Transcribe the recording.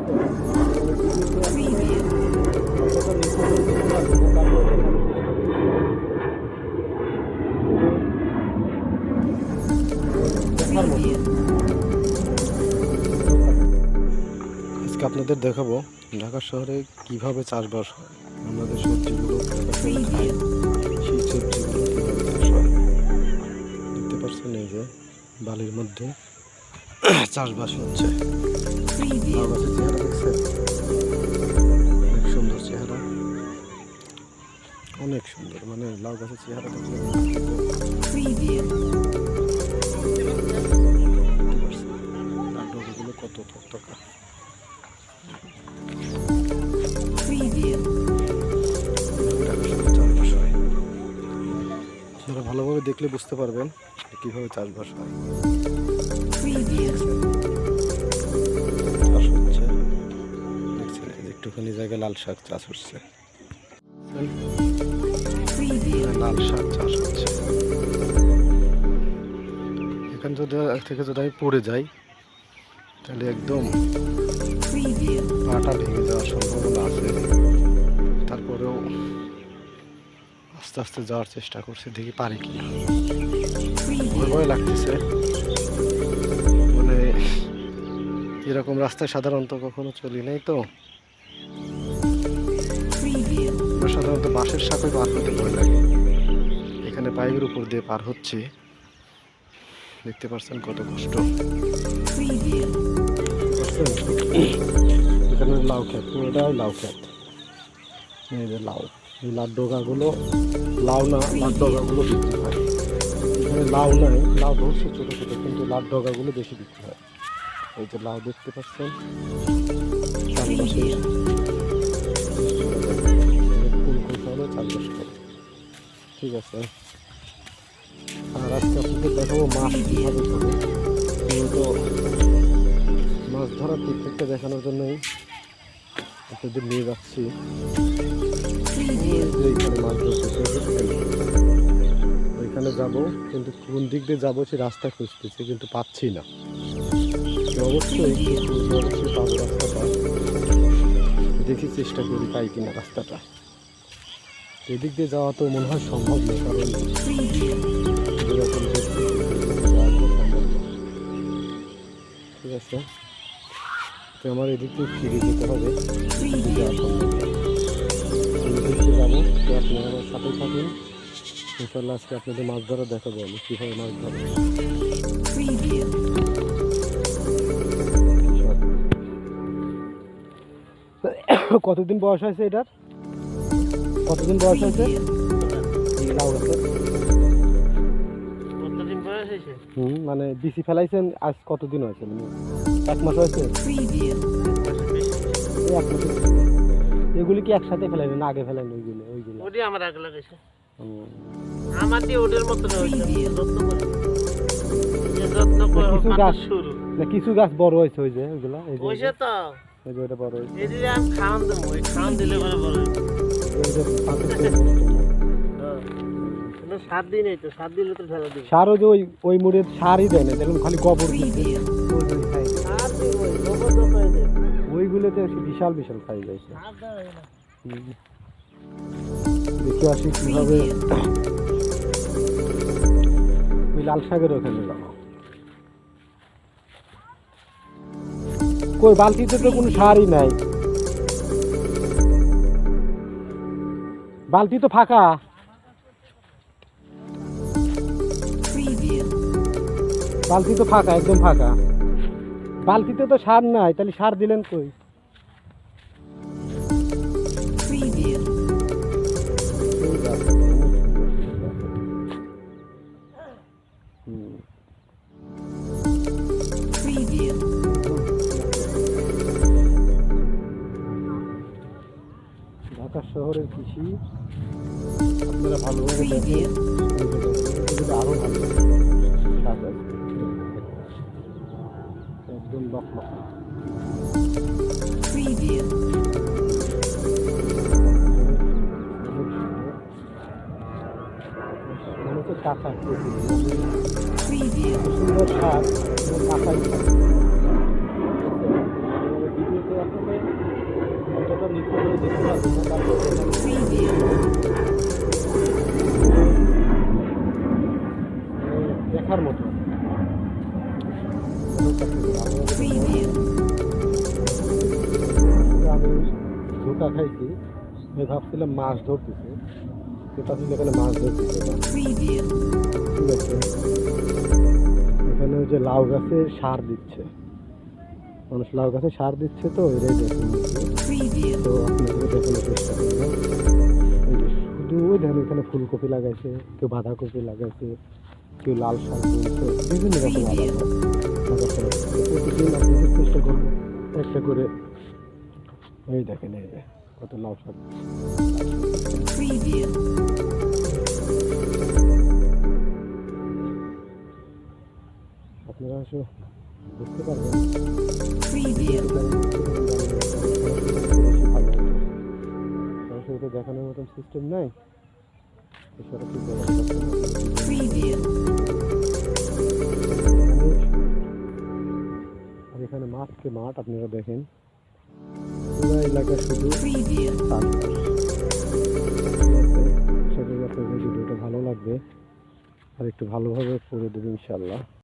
আজকে আপনাদের দেখাবো ঢাকা শহরে কিভাবে চাষবাস হয়। আমাদের সবজিগুলো ঢাকা শহরে খাই, সেই সবজিগুলো কিভাবে চাষ হয় দেখতে পাচ্ছেন। এই যে বালির মধ্যে চাষবাস হচ্ছে। লাউ গাছের চেহারা দেখছেন, অনেক সুন্দর চেহারা, অনেক সুন্দর। মানে লাউ গাছের চেহারা দেখলে লাউগুলো কত তকতকা। আপনারা ভালোভাবে দেখলে বুঝতে পারবেন কিভাবে চাষবাস হয়। চাষ হচ্ছে, দেখছেন একটুখানি জায়গায় লাল শাক চাষ হচ্ছে, লাল শাক চাষ হচ্ছে। এখান থেকে যদি আমি পড়ে যাই তাহলে একদম পাটা ভেঙে যাওয়ার সম্ভাবনা আছে। তারপরেও আস্তে আস্তে যাওয়ার চেষ্টা করছে, দেখি পারি কিনা। ভয় ভয় লাগতেছে, মানে এরকম রাস্তায় সাধারণত কখনো চলি নাই তো। সাধারণত বাঁশের সাথে পার হতে ভয় লাগে। এখানে পাইপের উপর দিয়ে পার হচ্ছে, দেখতে পাচ্ছেন কত কষ্ট। এখানে লাউ ক্ষেত, পুরোটাই লাউ ক্ষেত। এই যে লাউ, এই লাউ ডগাগুলো, লাউ না লাউ ডগাগুলো বিক্রি হয়। এখানে লাউ নাই, লাউ ধরছে ছোটো ছোটো, কিন্তু লাউ ডগাগুলো বেশি বিক্রি হয়। এই যে লাউ দেখতে পাচ্ছেন, চাষবাসের ফুল হলে চাষবাস করে। ঠিক আছে, আর আজকে আপনাদের দেখাবো মাছ কীভাবে ধরে। তো মাছ ধরার টেকনিকটা দেখানোর জন্যই আপনাদের নিয়ে যাচ্ছি। এইখানে মাছ ধরতেছে, ওইখানে যাবো, কিন্তু কোন দিক দিয়ে যাবো সে রাস্তা খুঁজতেছি, কিন্তু পাচ্ছি না। অবশ্যই পাবো রাস্তাটা, দেখি চেষ্টা করি পাই কিনা রাস্তাটা। এদিক দিয়ে যাওয়া তো মনে হয় সম্ভব না, কারণ যেরকম ঠিক আছে। তো আমার এদিক দিয়ে ফিরে যেতে হবে, যাওয়া সম্ভব না। এদিক দিয়ে যাবো, তো আপনি আমার সাথেই থাকুন। ইনশাল্লাহ আজকে আপনাদের মাছ ধরা দেখাবো আমি কীভাবে মাছ ধরে। কতদিন বয়স হয়েছে এটার? কতদিন বয়স হয়েছে লাউ গাছের? মানে বিচি ফেলাইছেন আজ কতদিন হয়েছে? মানে 1 মাস হয়েছে? এগুলি কি একসাথে ফেলাইলেন না আগে ফেলাইলেন? ওইগুলো আমার আগে লাগাইছে। আমার দিয়ে ওদের মতো কিছু গাছ বড় হয়েছে, ওই যে ওইগুলা তো ওইটা বড় হয়েছে। খাওয়ান দিলে বড় সার দিই নাই তো, সার দিলে তো ফেলা দিই। সার ওই ওই মুড়ের সারই দেয় না, দেখুন খালি গোবর দিচ্ছে। ওইগুলোতে বিশাল বিশাল খাই যাইছে। দেখি আসি কিভাবে ওই লাল শাকের ওখানে যাবো। কই বালতিতে তো কোনো সারই নাই, বালতি তো ফাঁকা। বালতি তো ফাঁকা, একদম ফাঁকা। বালতিতে তো সার নাই, তাহলে সার দিলেন কই? ঢাকা শহরের কৃষি আপনারা ভালোভাবে দেখেন, আরো ভালো একদম লক্ষ্য। কাঁচা সুন্দর শাক কাঁচাই ভিডিওতে আসলে অতটা নিখুঁত হয়ে দেখতে পাচ্ছি না, তারপর দেখার মতো আমি ধোকা খাইছি। আমি ভাবছিলাম মাছ ধরতেছে, কিন্তু আসলে এখানে মাছ ধরতেছে না। ঠিক আছে, এখানে ওই যে লাউ গাছে সার দিচ্ছে, মানুষ লাউ গাছে সার দিচ্ছে, তো এটাই দেখুন। তো আপনাদের দেখানোর চেষ্টা করবো। এই যে শুধু ওই দেখেন এখানে ফুলকপি লাগাইছে, কেউ বাঁধাকপি লাগাইছে, কেউ লাল শাক বলছে, বিভিন্ন রকম আলাদা লাগাতে। প্রতিদিন আপনাদের চেষ্টা করবো একটা করে। এই দেখেন এই যে কত লাউ শাক। আপনারা আসলে বুঝতে পারবেন সরাসরি দেখানোর মতন সিস্টেম নাই। আর এখানে মাঠকে মাঠ আপনারা দেখেন, পুরো এলাকা শুধু চাষবাস। আশা করি আপনাদের ভিডিওটা ভালো লাগবে, আর একটু ভালোভাবে করে দেবে ইনশাল্লাহ।